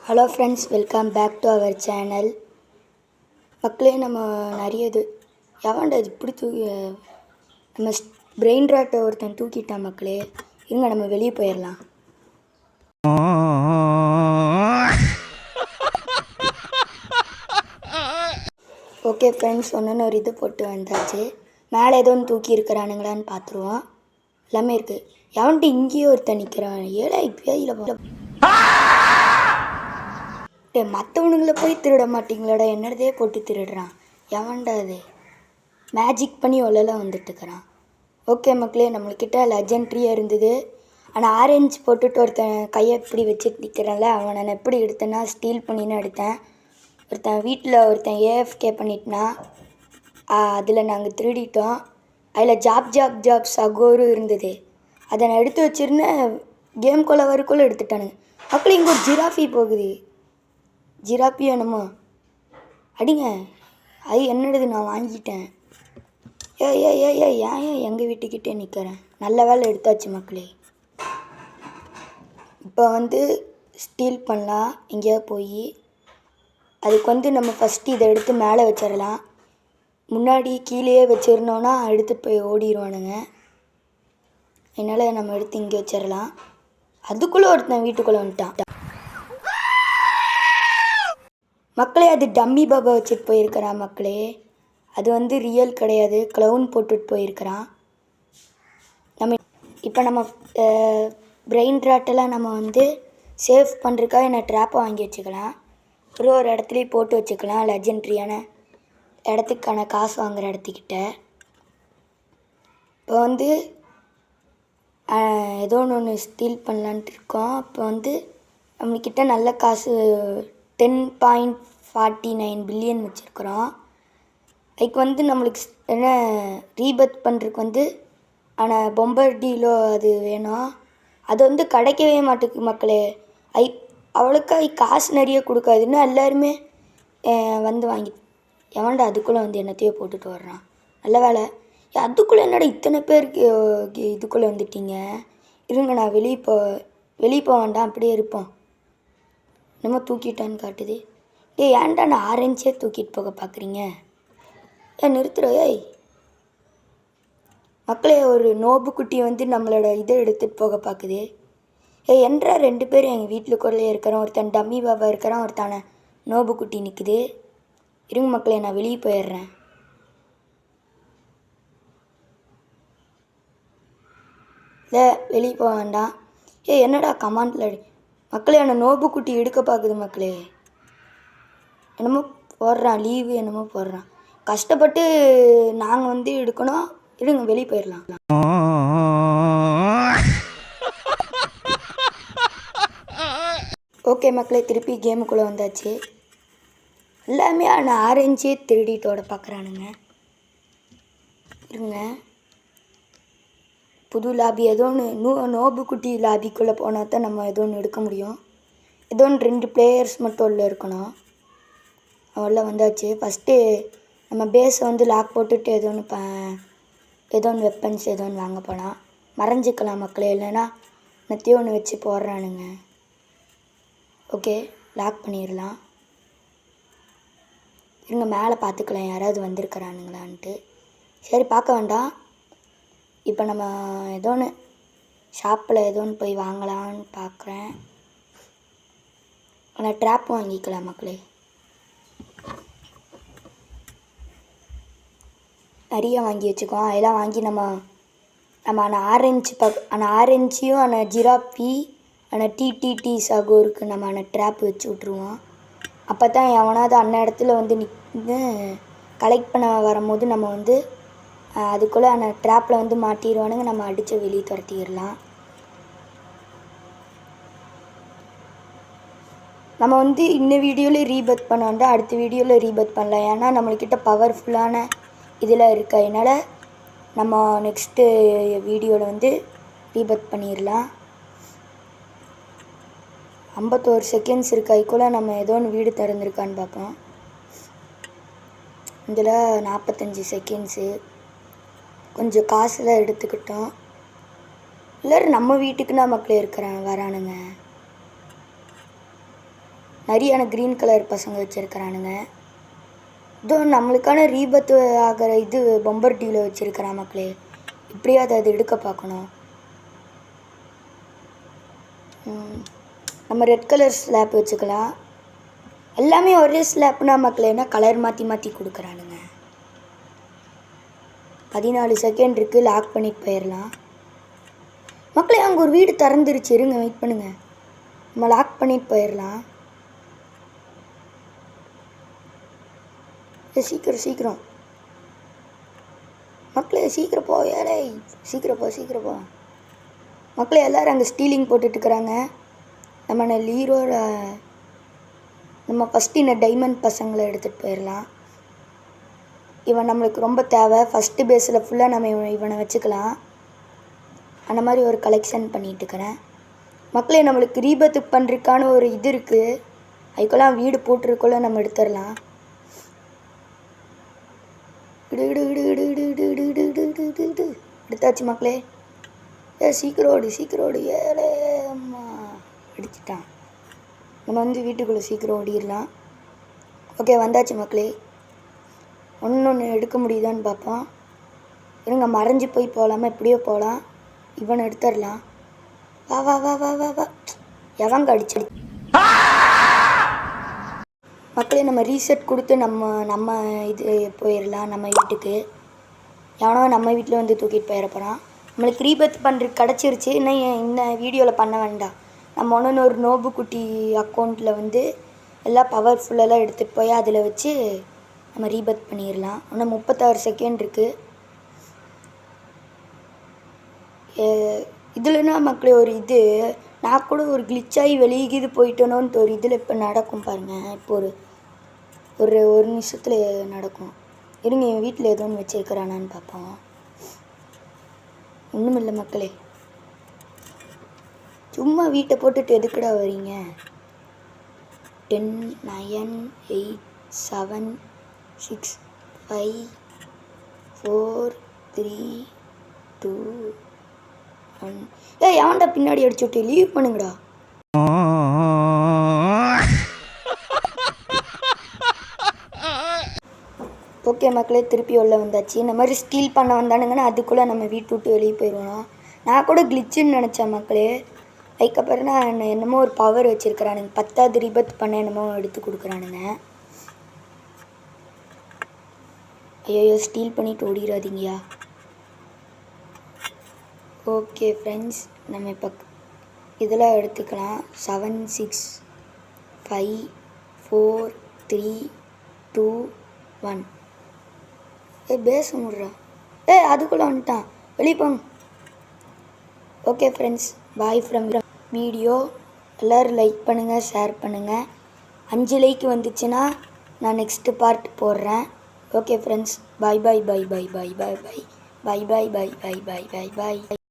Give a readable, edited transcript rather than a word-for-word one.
Hello friends, welcome back to our channel. மக்களே, நம்ம நிறைய எவன்டா இது இப்படி நம்ம பிரெயின் ராட்டை ஒருத்தன் தூக்கிட்டான் மக்களே. இருங்க, நம்ம வெளியே போயிடலாம். ஓகே ஃப்ரெண்ட்ஸ், ஒன்று ஒரு இது போட்டு வந்தாச்சு. மேலே ஏதோ ஒன்று தூக்கி இருக்கிறானுங்களான்னு பார்த்துருவோம். எல்லாமே இருக்குது. எவன்ட்டு இங்கேயே ஒருத்தன் நிற்கிறான். ஏழை பேயில் மற்றவனுங்களை போய் திருட மாட்டிங்களாடா, என்னதே போட்டு திருடுறான். எவன்டா அது மேஜிக் பண்ணி ஒலலாம் வந்துட்டுருக்கிறான். ஓகே மக்களே, நம்மள்கிட்ட லெஜெண்ட்ரியாக இருந்தது. ஆனால் ஆரஞ்சு போட்டுட்டு ஒருத்தன் கையை இப்படி வச்சுட்டு நிற்கிறான்ல, அவனை நான் எப்படி எடுத்தேன்னா ஸ்டீல் பண்ணின்னு எடுத்தேன். ஒருத்தன் வீட்டில் ஒருத்தன் ஏஎஃப்கே பண்ணிட்டுனா அதில் நாங்கள் திருடிட்டோம். அதில் ஜாப் சகோரு இருந்தது. அதை நான் எடுத்து வச்சுருந்தேன். கேம் கொள்ள வரைக்குள்ளே எடுத்துட்டானுங்க மக்களே. இங்கே ஒரு ஜிராஃபி போகுது. ஜிராஃபி வேணுமா? அடிங்க. அது என்னடுது, நான் வாங்கிட்டேன். ஏன் எங்கள் வீட்டுக்கிட்டே நிற்கிறேன். நல்ல வேலை எடுத்தாச்சு மக்களே. இப்போ ஸ்டீல் பண்ணலாம் எங்கேயாவது போய். அதுக்கு நம்ம ஃபஸ்ட்டு இதை எடுத்து மேலே வச்சிடலாம். முன்னாடி கீழேயே வச்சுருந்தோன்னா எடுத்துகிட்டு போய் ஓடிடுவானுங்க. அதனால் நம்ம எடுத்து இங்கே வச்சிடலாம். அதுக்குள்ளே ஒருத்தன் வீட்டுக்குள்ளே வந்துட்டான் மக்களே. அது டம்மி பாபா வச்சுட்டு போயிருக்கிறான் மக்களே. அது ரியல் கிடையாது, க்ளவுன் போட்டுட்டு போயிருக்கிறான். நம்ம பிரெயின் ராட்டெல்லாம் நம்ம சேவ் பண்ணுறதுக்காக என்ன ட்ராப்பை வாங்கி வச்சுக்கலாம். ஒரு இடத்துலையும் போட்டு வச்சுக்கலாம். லெஜெண்ட்ரியான இடத்துக்கான காசு வாங்குகிற இடத்துக்கிட்ட. இப்போ ஏதோ ஒன்று ஸ்டீல் பண்ணலான்ட்டு இருக்கோம். இப்போ நம்மக்கிட்ட நல்ல காசு 10.49 பில்லியன் வச்சுருக்குறோம். அதுக்கு நம்மளுக்கு என்ன ரீபத் பண்ணுறதுக்கு ஆனால் பொம்பர்டிலோ அது வேணும். அது கிடைக்கவே மாட்டேங்குது மக்களே. அவளுக்கா காசு நிறைய கொடுக்காதுன்னு எல்லாருமே வாங்கி எவன்டா அதுக்குள்ளே என்னத்தையோ போட்டுட்டு வர்றான். நல்ல வேலை. அதுக்குள்ளே என்னடா இத்தனை பேருக்கு இதுக்குள்ளே வந்துட்டீங்க. இருங்க, நான் வெளியே போக வேண்டாம், அப்படியே இருப்போம். நம்ம தூக்கிட்டான்னு காட்டுது. ஏன்டா நான் ஆரஞ்சே தூக்கிட்டு போக பார்க்குறீங்க? நிறுத்துற. மக்களே, ஒரு நோபு குட்டி நம்மளோட இதை எடுத்துகிட்டு போக பார்க்குது. என்றா 2 பேரும் எங்கள் வீட்டுக்குள்ளே இருக்கிறோம். ஒருத்தன் டம்மி பாபா இருக்கிறான், ஒருத்தான நோபு குட்டி நிற்குது. இருங்க மக்களே, நான் வெளியே போயிடுறேன். இல்லை, வெளியே போக வேண்டாம். என்னடா கமாண்டில் மக்களே, அந்த நோபு குட்டி எடுக்க பார்க்குது மக்களே. என்னமோ போடுறான், லீவு என்னமோ போடுறான். கஷ்டப்பட்டு நாங்கள் எடுக்கணும். இருங்க, வெளியே போயிடலாம். ஓகே மக்களே, திருப்பி கேமுக்குள்ளே வந்தாச்சு. எல்லாமே நான் ஆரஞ்சே திருடிட்டோட பார்க்குறானுங்க. இருங்க, புது லாபி ஏதோ ஒன்று நோபு குட்டி லாபிக்குள்ளே போனால் தான் நம்ம ஏதோ ஒன்று எடுக்க முடியும். ஏதோ ஒன்று 2 பிளேயர்ஸ் மட்டும் உள்ள இருக்கணும். அவ்வளோ வந்தாச்சு. ஃபஸ்ட்டு நம்ம பேஸை லாக் போட்டுட்டு ஏதோ ஒன்று வெப்பன்ஸ் ஏதோ ஒன்று வாங்க போனால் மறைஞ்சிக்கலாம் மக்களே. இல்லைன்னா நத்தையும் ஒன்று வச்சு போடுறானுங்க. ஓகே, லாக் பண்ணிடலாம். இருங்க, மேலே பார்த்துக்கலாம் யாராவது வந்திருக்கிறானுங்களான்ட்டு. சரி, பார்க்க வேண்டாம். இப்போ நம்ம ஏதோ ஒன்று ஷாப்பில் ஏதோ ஒன்று போய் வாங்கலான்னு பார்க்குறேன். ஆனால் ட்ராப் வாங்கிக்கலாம் மக்களே. நிறைய வாங்கி வச்சுக்கோம். அதெல்லாம் வாங்கி நம்ம ஆனால் ஆரஞ்சியும் ஆனால் ஜிராஃபி ஆனால் டிடிடி சகோருக்கு நம்ம ட்ராப் வச்சு விட்ருவோம். அப்போ தான் எவனாவது இடத்துல நின்று கலெக்ட் பண்ண வரும்போது நம்ம அதுக்குள்ளே அந்த ட்ராப்பில் மாட்டிடுவானுங்க. நம்ம அடித்து வெளியே துரத்திடலாம். நம்ம இந்த வீடியோவில் ரீபத் பண்ண வேண்டாம், அடுத்த வீடியோவில் ரீபத் பண்ணலாம். ஏன்னா நம்மள்கிட்ட பவர்ஃபுல்லான இதில் இருக்கா. அதனால் நம்ம நெக்ஸ்ட்டு வீடியோவில் ரீபத் பண்ணிடலாம். 51 செகண்ட்ஸ் இருக்கு. அதுக்குள்ளே நம்ம ஏதோ ஒன்று வீடு திறந்துருக்கான்னு பார்ப்போம். இதில் 45 செகண்ட்ஸு. கொஞ்சம் காசில் எடுத்துக்கிட்டோம். எல்லோரும் நம்ம வீட்டுக்கு தான் மக்களே வரானுங்க. நிறையான க்ரீன் கலர் பசங்க வச்சுருக்கிறானுங்க. இதோ நம்மளுக்கான ரீபத்து ஆகிற இது பம்பர் டியூவில் வச்சுருக்கிறான் மக்களே. இப்படியாவது அது எடுக்க பார்க்கணும். நம்ம ரெட் கலர் ஸ்லாப் வச்சுக்கலாம். எல்லாமே ஒரே ஸ்லாப்னா மக்களேன்னா கலர் மாற்றி மாற்றி கொடுக்குறானுங்க. 14 செகண்ட் இருக்குது, லாக் பண்ணிட்டு போயிடலாம். மக்களே அங்கே ஒரு வீடு திறந்துருச்சு, இருங்க வெயிட் பண்ணுங்கள். நம்ம லாக் பண்ணிட்டு போயிடலாம். சீக்கிரம் சீக்கிரம் மக்களே, சீக்கிரம் போ. ஏழை சீக்கிரம் போ மக்களே. எல்லோரும் அங்கே ஸ்டீலிங் போட்டுட்ருக்குறாங்க. நம்ம லீரோட நம்ம ஃபஸ்ட்டு இந்த டைமண்ட் பசங்களை எடுத்துகிட்டு போயிடலாம். இவன் நம்மளுக்கு ரொம்ப தேவை. ஃபஸ்ட்டு பேஸில் ஃபுல்லாக நம்ம இவனை வச்சுக்கலாம். அந்த மாதிரி ஒரு கலெக்ஷன் பண்ணிகிட்ருக்கிறேன் மக்களே. நம்மளுக்கு ரீபத்து பண்ணுறதுக்கான ஒரு இது இருக்குது. அதுக்கெல்லாம் வீடு போட்டிருக்கோள்ள நம்ம எடுத்துடலாம். எடுத்தாச்சு மக்களே. சீக்கிரம் ஓடு. ஏழே அம்மா அடிச்சிட்டான். நம்ம வீட்டுக்குள்ளே சீக்கிரம் ஓடிடலாம். ஓகே வந்தாச்சு மக்களே. ஒன்று எடுக்க முடியுதான்னு பார்ப்போம். இருங்க, மறைஞ்சி போய் போகலாமா? இப்படியே போகலாம். இவனை எடுத்துடலாம். வா வா வா வா வா வா. எவங்க அடிச்சிடு மக்களே. நம்ம ரீசெட் கொடுத்து நம்ம இது போயிடலாம் நம்ம வீட்டுக்கு. எவனோ நம்ம வீட்டில் வந்து தூக்கிட்டு போயிட போகிறான். நம்மளுக்கு ரீபத் பண்ணுறது கிடச்சிருச்சு. இன்னும் இந்த வீடியோவில் பண்ண வேண்டாம். நம்ம ஒரு நோபு குட்டி அக்கௌண்ட்டில் எல்லாம் பவர்ஃபுல்லெல்லாம் எடுத்துகிட்டு போய் அதில் வச்சு நம்ம ரீபத் பண்ணிடலாம். இன்னும் 36 செகண்ட் இருக்குது. இதுலனா மக்களே ஒரு இது நான் கூட ஒரு கிளிச்சாகி வெளியே போயிட்டேனோன்ட்டு ஒரு இதில் இப்போ நடக்கும் பாருங்கள். இப்போ ஒரு நிமிஷத்தில் நடக்கும். இருங்க, என் வீட்டில் ஏதோ ஒன்று வச்சுருக்கிறானான்னு பார்ப்போம். ஒன்றும் இல்லை மக்களே. சும்மா வீட்டை போட்டுட்டு எதுக்குடா வரீங்க? 10 9 8 7 6 5 4 3 2 1. எவன்டா பின்னாடி அடிச்சு விட்டு லீவ் பண்ணுங்கடா. ஓகே மக்களே, திருப்பி உள்ள வந்தாச்சு. இந்த மாதிரி ஸ்டீல் பண்ண வந்தானுங்கன்னா அதுக்குள்ளே நம்ம வீட்டு விட்டு வெளியே போயிடுவோம். நான் கூட கிளிச்சுன்னு நினச்சேன் மக்களே. அதுக்கப்புறம் தான் என்னமோ ஒரு பவர் வச்சுருக்கிறானுங்க. 10வது ரீபத் பண்ண என்னமோ எடுத்து கொடுக்குறானுங்க. ஐயோ, ஸ்டீல் பண்ணிவிட்டு ஓடிடாதீங்கயா. ஓகே ஃப்ரெண்ட்ஸ், நம்ம இப்போ இதெல்லாம் எடுத்துக்கலாம். 7 6 5 4 3 2 1. பேச முடுறா. அதுக்குள்ளே வந்துட்டான். வெளியே போங்க. Okay friends, bye from video. எல்லோரும் லைக் பண்ணுங்கள், ஷேர் பண்ணுங்கள். 5 லைக் வந்துச்சுன்னா நான் நெக்ஸ்ட்டு பார்ட் போடுறேன். ஓகே ஃப்ரெண்ட்ஸ், பாய் பாய் பாய் பாய் பாய் பாய் பாய் பாய் பாய் பாய் பாய் பாய் பாய் பாய்.